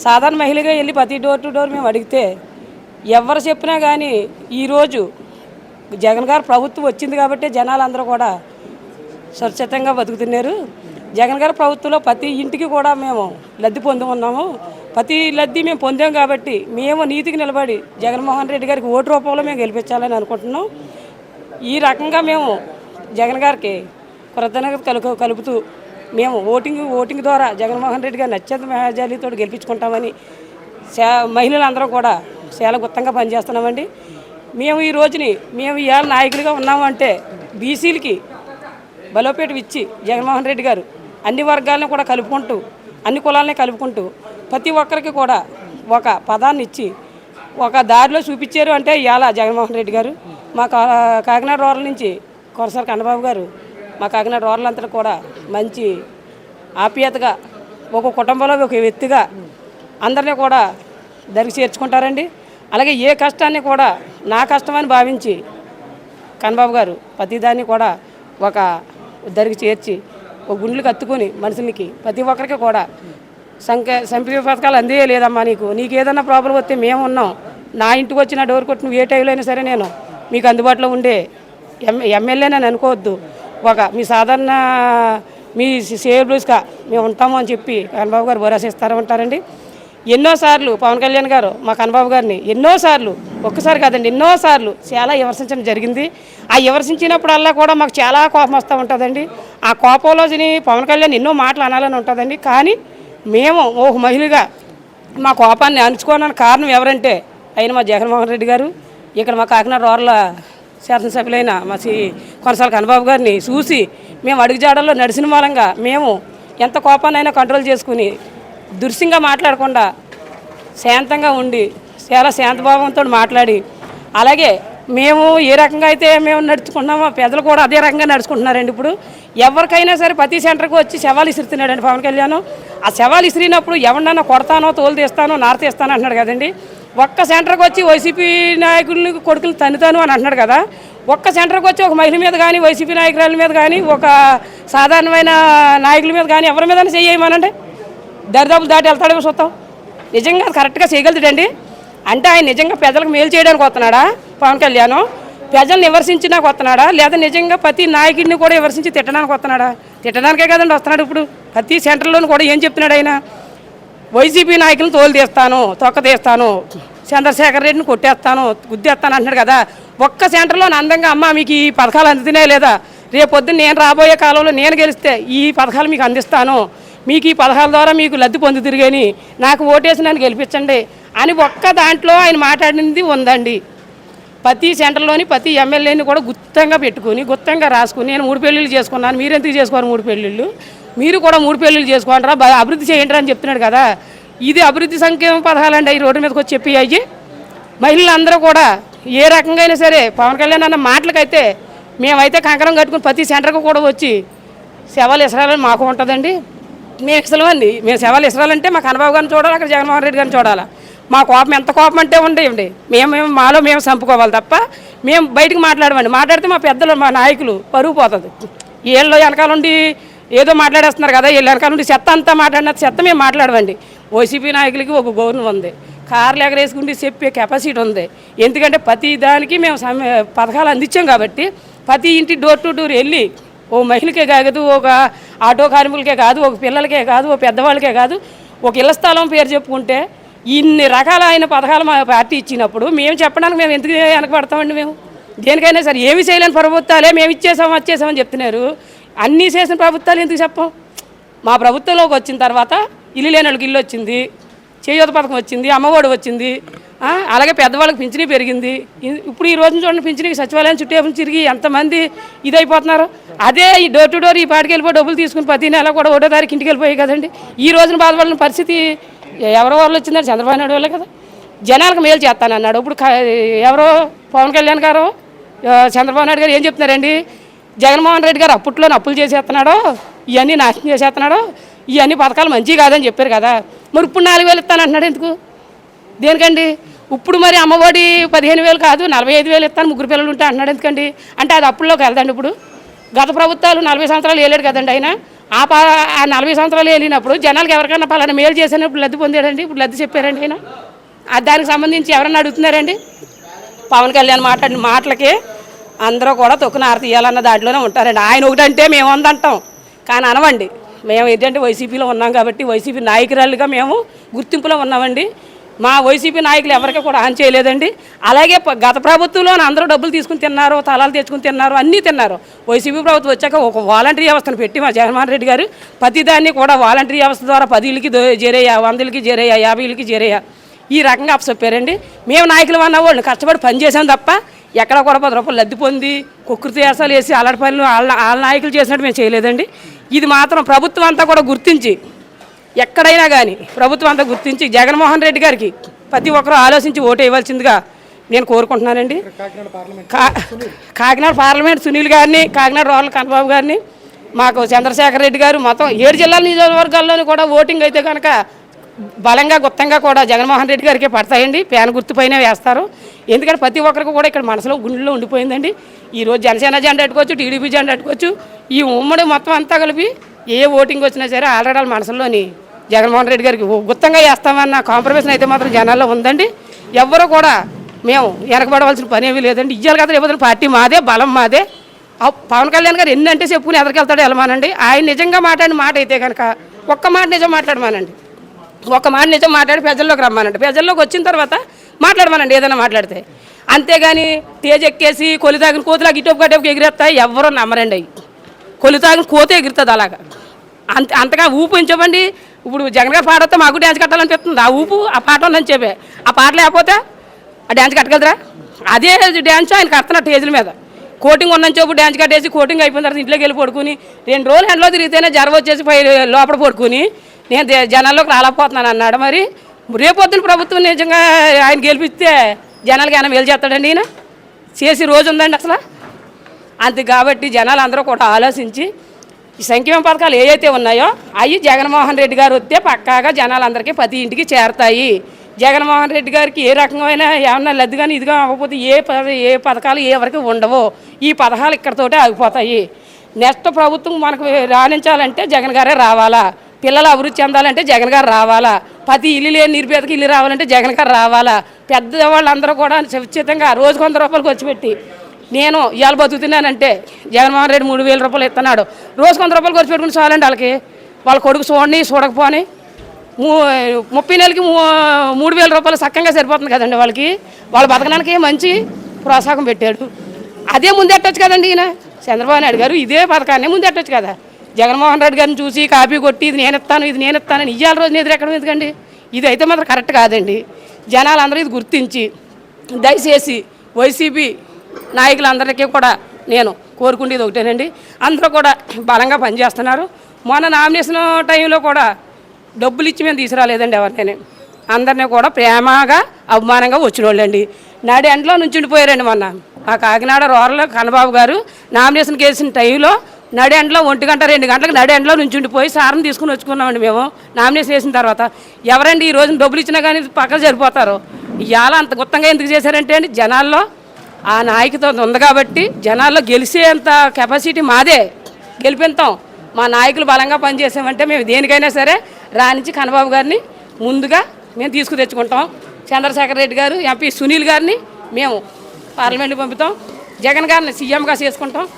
సాధారణ మహిళగా వెళ్ళి ప్రతి డోర్ టు డోర్ మేము అడిగితే ఎవరు చెప్పినా కానీ ఈరోజు జగన్ గారు ప్రభుత్వం వచ్చింది కాబట్టి జనాలందరూ కూడా స్వచ్ఛతంగా బతుకుతున్నారు. జగన్ గారి ప్రభుత్వంలో ప్రతి ఇంటికి కూడా మేము లబ్ధి పొంది ఉన్నాము. ప్రతి లబ్ధి మేము పొందాం కాబట్టి మేము నీతికి నిలబడి జగన్మోహన్ రెడ్డి గారికి ఓటు రూపంలో మేము గెలిపించాలని అనుకుంటున్నాం. ఈ రకంగా మేము జగన్ గారికి కృతజ్ఞత కలుపుతూ మేము ఓటింగ్ ద్వారా జగన్మోహన్ రెడ్డి గారిని అత్యంత మెజారిటీతో గెలిపించుకుంటామని మహిళలందరూ కూడా చాలా గుత్తంగా పనిచేస్తున్నామండి. మేము ఈ రోజుని ఇవాళ నాయకులుగా ఉన్నామంటే బీసీలకి బలోపేతం ఇచ్చి జగన్మోహన్ రెడ్డి గారు అన్ని వర్గాలను కూడా కలుపుకుంటూ అన్ని కులాలని కలుపుకుంటూ ప్రతి ఒక్కరికి కూడా ఒక పదాన్ని ఇచ్చి ఒక దారిలో చూపించారు అంటే ఇవాళ జగన్మోహన్ రెడ్డి గారు. మా కాకినాడ రూరల్ నుంచి కొరసాల కన్నబాబు గారు మా కాకినాడ రూరల్ అంతా కూడా మంచి ఆప్యాయతగా ఒక కుటుంబంలో ఒక వ్యక్తిగా అందరినీ కూడా దరికి చేర్చుకుంటారండి. అలాగే ఏ కష్టాన్ని కూడా నా కష్టమని భావించి కన్నబాబు గారు ప్రతిదాన్ని కూడా ఒక దరికి చేర్చి ఒక గుండెలు కత్తుకొని మనుషులకి ప్రతి ఒక్కరికి కూడా సంక్షేమ పథకాలు అందే లేదమ్మా, నీకు ఏదన్నా ప్రాబ్లం వస్తే మేము ఉన్నాం, నా ఇంటికి వచ్చిన డోర్ కొట్టి నువ్వు ఏ టైంలో అయినా సరే నేను మీకు అందుబాటులో ఉండే ఎమ్మెల్యేనని అనుకోవద్దు, ఒక మీ సాధారణ మీ సేవలుగా మేము ఉంటాము అని చెప్పి కన్నబాబు గారు భరోసా ఇస్తారంటారండి. ఎన్నోసార్లు పవన్ కళ్యాణ్ గారు మా కన్నబాబు గారిని ఎన్నోసార్లు, ఒక్కసారి కాదండి ఎన్నోసార్లు చాలా విమర్శించడం జరిగింది. ఆ విమర్శించినప్పుడల్లా కూడా మాకు చాలా కోపం వస్తూ ఉంటుందండి. ఆ కోపంలో పవన్ కళ్యాణ్ ఎన్నో మాటలు అనాలని ఉంటుందండి. కానీ మేము ఒక మహిళగా మా కోపాన్ని అణుచుకోవడానికి కారణం ఎవరంటే ఆయన మా జగన్మోహన్ రెడ్డి గారు. ఇక్కడ మా కాకినాడ రూరల్ శాసనసభ్యులైన మా కొనసాల కన్నబాబు గారిని చూసి మేము అడుగుజాడల్లో నడిచిన మూలంగా మేము ఎంత కోపాన్నైనా కంట్రోల్ చేసుకుని దుర్సింగా మాట్లాడకుండా శాంతంగా ఉండి చాలా శాంతభావంతో మాట్లాడి, అలాగే మేము ఏ రకంగా అయితే మేము నడుచుకున్నామో పెద్దలు కూడా అదే రకంగా నడుచుకుంటున్నారండి. ఇప్పుడు ఎవరికైనా సరే ప్రతి సెంటర్కి వచ్చి శవాలు ఇస్తున్నాడండి పవన్ కళ్యాణ్. ఆ శవాలు ఇసిరినప్పుడు ఎవరినన్నా కొడతానో తోలు తీస్తానో నార తీస్తానో అంటున్నాడు కదండి. ఒక్క సెంటర్కి వచ్చి వైసీపీ నాయకుల్ని కొడుకులు తన్నుతాను అని అంటున్నాడు కదా. ఒక్క సెంటర్కి వచ్చి ఒక మహిళ మీద కానీ వైసీపీ నాయకురాల మీద కానీ ఒక సాధారణమైన నాయకుల మీద కానీ ఎవరి మీద చేయమనండి దరిదాపులు దాటి వెళ్తాడేమో చూస్తాం. నిజంగా కరెక్ట్గా చేయగలుగుతాడండి. అంటే ఆయన నిజంగా ప్రజలకు మేలు చేయడానికి వస్తున్నాడా పవన్ కళ్యాణ్? ప్రజలను విమర్శించడానికి వస్తున్నాడా లేదా నిజంగా ప్రతి నాయకుడిని కూడా విమర్శించి తిట్టడానికి వస్తున్నాడా? తిట్టడానికే కదండి వస్తున్నాడు. ఇప్పుడు ప్రతి సెంటర్లోనూ కూడా ఏం చెప్తున్నాడు ఆయన? వైసీపీ నాయకులను తోలు తీస్తాను, తొక్క తీస్తాను, చంద్రశేఖర్ రెడ్డిని కొట్టేస్తాను, గుద్దేస్తాను అంటున్నాడు కదా. ఒక్క సెంటర్లో అందంగా అమ్మ మీకు ఈ పథకాలు అందుతున్నాయా లేదా, రేపొద్దున నేను రాబోయే కాలంలో నేను గెలిస్తే ఈ పథకాలు మీకు అందిస్తాను, మీకు ఈ పథకాల ద్వారా మీకు లబ్ధి పొందుతిరిగని నాకు ఓటేసి నన్ను గెలిపించండి అని ఒక్క దాంట్లో ఆయన మాట్లాడింది ఉందండి. ప్రతి సెంటర్లోని ప్రతి ఎమ్మెల్యేని కూడా గుత్తంగా పెట్టుకుని గుత్తంగా రాసుకుని నేను 3 పెళ్ళిళ్ళు చేసుకున్నాను, మీరు ఎందుకు చేసుకోరు 3 పెళ్ళిళ్ళు, మీరు కూడా 3 పెళ్ళిళ్ళు చేసుకోండిరా, అభివృద్ధి చేయండి అని చెప్తున్నాడు కదా. ఇది అభివృద్ధి సంక్షేమ పథకాలండి. ఈ రోడ్డు మీదకి వచ్చి చెప్పి అయ్యి మహిళలందరూ కూడా ఏ రకంగా అయినా సరే పవన్ కళ్యాణ్ అన్న మాటలకైతే మేమైతే కంకరం కట్టుకుని ప్రతి సెంటర్కి కూడా వచ్చి శవాలు ఇసరాలని మాకు ఉంటుందండి. మేము ఇసలమండి, మేము శవాలు ఇసరాలంటే మా కన్నబాబు గారిని చూడాలి, అక్కడ జగన్మోహన్ రెడ్డి గారిని చూడాలి. మా కోపం ఎంత కోపం అంటే ఉండేయండి, మాలో మేము చంపుకోవాలి తప్ప మేము బయటకు మాట్లాడితే మా పెద్దలు మా నాయకులు పరుగు పోతుంది. వీళ్ళు వెనకాల ఉండి ఏదో మాట్లాడేస్తున్నారు కదా, వీళ్ళు వెనకాల నుండి చెత్త అంతా మాట్లాడిన చెత్త మేము మాట్లాడమండి. వైసీపీ నాయకులకి ఒక గౌరవం ఉంది, కార్లు ఎగరేసుకుంటే చెప్పే కెపాసిటీ ఉంది. ఎందుకంటే ప్రతి దానికి మేము పథకాలు అందించాం కాబట్టి ప్రతి ఇంటి డోర్ టు డోర్ వెళ్ళి ఓ మహిళకే కాదు, ఒక ఆటో కార్మికులకే కాదు, ఒక పిల్లలకే కాదు, ఒక పెద్దవాళ్ళకే కాదు, ఒక ఇళ్ల స్థలం పేరు చెప్పుకుంటే ఇన్ని రకాలైన పథకాలు మా పార్టీ ఇచ్చినప్పుడు మేము చెప్పడానికి మేము ఎందుకు వెనకబడతామండి? మేము దేనికైనా సరే ఏమి చేయలేని ప్రభుత్వాలే మేము వచ్చేసామని చెప్తున్నారు. అన్నీ చేసిన ప్రభుత్వాలు ఎందుకు చెప్పం? మా ప్రభుత్వంలోకి వచ్చిన తర్వాత ఇల్లు లేని వాళ్ళకి ఇల్లు వచ్చింది, చేయూత పథకం వచ్చింది, అమ్మఒడి వచ్చింది, అలాగే పెద్దవాళ్ళకి పింఛనీ పెరిగింది. ఇప్పుడు ఈ రోజున చూడండి పింఛనీకి సచివాలయం చుట్టూ తిరిగి ఎంతమంది ఇదైపోతున్నారు. అదే ఈ డోర్ టు డోర్ ఈ పాటికి వెళ్ళిపోయి డబ్బులు తీసుకుని ప్రతి నెల కూడా 1వ తారీఖు ఇంటికి వెళ్ళిపోయాయి కదండి. ఈ రోజున బాధపడిన పరిస్థితి ఎవరో వాళ్ళు వచ్చిందంటే చంద్రబాబు నాయుడు వాళ్ళే కదా. జనాలకు మేలు చేస్తానన్నాడు. ఇప్పుడు ఎవరో పవన్ కళ్యాణ్ గారు చంద్రబాబు నాయుడు గారు ఏం చెప్తున్నారండి? జగన్మోహన్ రెడ్డి గారు అప్పట్లోనే అప్పులు చేసేస్తున్నాడో, ఇవన్నీ నాశనం చేసేస్తున్నాడో, ఇవన్నీ పథకాలు మంచివి కాదని చెప్పారు కదా. మరి ఇప్పుడు 4,000 ఇస్తానంటున్నాడు ఎందుకు? దేనికండి? ఇప్పుడు మరి అమ్మఒడి 15,000 కాదు 45,000 ఇస్తాను, 3 పిల్లలు ఉంటే అంటున్నాడు ఎందుకండి? అంటే అది అప్పుల్లోకి వెళ్దండి. ఇప్పుడు గత ప్రభుత్వాలు 40 సంవత్సరాలు వేయలేడు కదండి ఆయన. ఆ 40 సంవత్సరాలు వెళ్ళినప్పుడు జనాలకు ఎవరికైనా పలానా మేలు చేసినప్పుడు లబ్ధి పొందాడండి? ఇప్పుడు లబ్ధి చెప్పారండి ఆయన? దానికి సంబంధించి ఎవరన్నా అడుగుతున్నారండి? పవన్ కళ్యాణ్ మాట్లాడిన మాటలకి అందరూ కూడా తొక్కున ఆరతీయాలన్న దాంట్లోనే ఉంటారండి. ఆయన ఒకటంటే మేము వందంటాం, కానీ అనవండి. మేము ఏంటంటే వైసీపీలో ఉన్నాం కాబట్టి వైసీపీ నాయకురాలుగా మేము గుర్తింపులో ఉన్నామండి. మా వైసీపీ నాయకులు ఎవరికి కూడా హాని చేయలేదండి. అలాగే గత ప్రభుత్వంలో అందరూ డబ్బులు తీసుకుని తిన్నారు, తలాలు తెచ్చుకుని తిన్నారు, అన్నీ తిన్నారు. వైసీపీ ప్రభుత్వం వచ్చాక ఒక వాలంటరీ వ్యవస్థను పెట్టి మా జగన్మోహన్ రెడ్డి గారు ప్రతిదాన్ని కూడా వాలంటరీ వ్యవస్థ ద్వారా 10 ఇళ్ళకి చేరేయా, 100 ఇళ్ళకి చేరేయా, 50 ఇళ్ళకి చేరేయా, ఈ రకంగా అప్పచెప్పారండి. మేము నాయకులు అన్న వాళ్ళు కష్టపడి పనిచేసాం తప్ప ఎక్కడ కూడా 10 రూపాయలు లబ్ధి పొంది కుక్కృతి వేసాలు వేసి అల్లడి పనులు వాళ్ళ నాయకులు చేసినట్టు మేము చేయలేదండి. ఇది మాత్రం ప్రభుత్వం అంతా కూడా గుర్తించి, ఎక్కడైనా కానీ ప్రభుత్వం అంతా గుర్తించి జగన్మోహన్ రెడ్డి గారికి ప్రతి ఒక్కరూ ఆలోచించి ఓటు వేయవలసిందిగా నేను కోరుకుంటున్నానండి. కాకినాడ పార్లమెంట్ సునీల్ గారిని, కాకినాడ రూరల్ కన్నబాబు గారిని, మాకు చంద్రశేఖర్ రెడ్డి గారు, మొత్తం 7 జిల్లాల నియోజకవర్గాల్లోనూ కూడా ఓటింగ్ అయితే కనుక బలంగా గుప్తంగా కూడా జగన్మోహన్ రెడ్డి గారికి పడతాయండి. ప్యాన్ గుర్తుపైన వేస్తారు. ఎందుకంటే ప్రతి ఒక్కరికి కూడా ఇక్కడ మనసులో గుండెలో ఉండిపోయిందండి. ఈరోజు జనసేన జెండా అట్టుకోవచ్చు, టీడీపీ జెండా అట్టుకోవచ్చు, ఈ ఉమ్మడి మొత్తం అంతా కలిపి ఏ ఓటింగ్ వచ్చినా సరే ఆల్రెడీ వాళ్ళ మనసులోని జగన్మోహన్ రెడ్డి గారికి గుప్తంగా వేస్తామన్న కాంప్రమైజ్ అయితే మాత్రం జనాల్లో ఉందండి. ఎవ్వరూ కూడా మేము వెనకబడవలసిన పని ఏమీ లేదండి. ఇయ్యాలి కదా రేపు పార్టీ మాదే, బలం మాదే. పవన్ కళ్యాణ్ గారు ఎన్ని అంటే చెప్పుకుని ఎదరికెళ్తాడో వెళ్ళమానండి. ఆయన నిజంగా మాట్లాడిన మాట అయితే కనుక ఒక్క మాట నిజం మాట్లాడమానండి. ఒక మాట నిజం మాట్లాడి ప్రజల్లోకి రమ్మానండి. ప్రజల్లోకి వచ్చిన తర్వాత మాట్లాడమానండి ఏదైనా మాట్లాడితే. అంతేగాని తేజ్ ఎక్కేసి కొలితాగిన కోతులాగా ఇటోపు గట్టోపు ఎగిరేస్తాయి ఎవరో నమ్మరండి. అవి కొలితాగిన కోత ఎగురుతుంది అలాగా. అంతగా ఊపు ఉంచమండి. ఇప్పుడు జగన్ గారు పాట వస్తే మాకు డ్యాన్స్ కట్టాలనిపిస్తుంది. ఆ ఊపు ఆ పాట ఉందని చెప్పే ఆ పాట లేకపోతే ఆ డ్యాన్స్ కట్టగలరా? అదే డ్యాన్స్ ఆయన కడుతున్న స్టేజ్ల మీద కోటింగ్ ఉందని చెప్పు డ్యాన్స్ కట్టేసి కోటింగ్ అయిపోయిన తర్వాత ఇంట్లోకి వెళ్ళి పడుకుని 2 రోజులు ఎండలో తిరిగితేనే జ్వరం వచ్చేసి లోపల పడుకుని నేను జనాల్లోకి రాలేకపోతున్నాను అన్నాడు. మరి రేపొద్దున ప్రభుత్వం నిజంగా ఆయన గెలిపిస్తే జనాలకి ఏమైనా మేలు చేస్తాడండి? ఈయన చేసి రోజు ఉందండి అసలు. అంతే కాబట్టి జనాలు అందరూ కూడా ఆలోచించి ఈ సంక్షేమ పథకాలు ఏవైతే ఉన్నాయో అవి జగన్మోహన్ రెడ్డి గారు వస్తే పక్కాగా జనాలందరికీ ప్రతి ఇంటికి చేరతాయి. జగన్మోహన్ రెడ్డి గారికి ఏ రకమైన ఏమన్నా లద్దు కానీ ఇదిగా అవ్వకపోతే ఏ పథకాలు ఏ వరకు ఉండవో, ఈ పథకాలు ఇక్కడతోటే ఆగిపోతాయి. నెక్స్ట్ ప్రభుత్వం మనకు రాణించాలంటే జగన్ గారే రావాలా, పిల్లలు అభివృద్ధి చెందాలంటే జగన్ గారు రావాలా, ప్రతి ఇల్లు లేని నిరుపేదకి ఇల్లు రావాలంటే జగన్ గారు రావాలా. పెద్దవాళ్ళందరూ కూడా ఖచ్చితంగా రోజుకు 100 రూపాయలు ఖర్చు పెట్టి నేను ఇవాళ బతుకుతున్నానంటే జగన్మోహన్ రెడ్డి 3000 రూపాయలు ఇస్తున్నాడు. రోజుకు 100 రూపాయలు ఖర్చు పెట్టుకుని చాలండి వాళ్ళకి. వాళ్ళ కొడుకు చూడండి చూడకపోని 30 నెలలకి 3000 రూపాయలు చక్కగా సరిపోతుంది కదండి వాళ్ళకి. వాళ్ళ బతకడానికి మంచి ప్రోత్సాహం పెట్టాడు. అదే ముందెట్టచ్చు కదండి ఈయన చంద్రబాబు నాయుడు గారు. ఇదే పథకాన్ని ముందెట్టచ్చు కదా. జగన్మోహన్ రెడ్డి గారిని చూసి కాపీ కొట్టి ఇది నేను ఇస్తానని ఇవాళ రోజున ఎదురెక్కడం ఎందుకండి? ఇది అయితే మాత్రం కరెక్ట్ కాదండి. జనాలందరూ ఇది గుర్తించి దయచేసి వైసీపీ నాయకులందరికీ కూడా నేను కోరుకుంటేది ఒకటేనండి, అందరూ కూడా బలంగా పనిచేస్తున్నారు. మొన్న నామినేషన్ టైంలో కూడా డబ్బులు ఇచ్చి మేము తీసుకురాలేదండి ఎవరినైనా. అందరినీ కూడా ప్రేమగా అభిమానంగా వచ్చిన వాళ్ళండి. నాడు ఎండలో నుంచుండిపోయారండి. మొన్న ఆ కాకినాడ రూరల్ కన్నబాబు గారు నామినేషన్ వేసిన టైంలో నడి ఎండలో 1 గంట 2 గంటలకు నడి ఎండలో నుంచుండిపోయి సార్ని తీసుకుని వచ్చుకున్నామండి మేము నామినేషన్ వేసిన తర్వాత. ఎవరండి ఈ రోజున డబ్బులు ఇచ్చినా కానీ పక్కన సరిపోతారు. ఇవాళ అంత గుత్తంగా ఎందుకు చేశారంటే అండి జనాల్లో ఆ నాయకత్వం ఉంది కాబట్టి జనాల్లో గెలిచేంత కెపాసిటీ మాదే. గెలిపిస్తాం. మా నాయకులు బలంగా పనిచేసామంటే మేము దేనికైనా సరే రానించి కన్నబాబు గారిని ముందుగా మేము తీసుకు తెచ్చుకుంటాం. చంద్రశేఖర్ రెడ్డి గారు, ఎంపీ సునీల్ గారిని మేము పార్లమెంట్కి పంపుతాం. జగన్ గారిని సీఎంగా చేసుకుంటాం.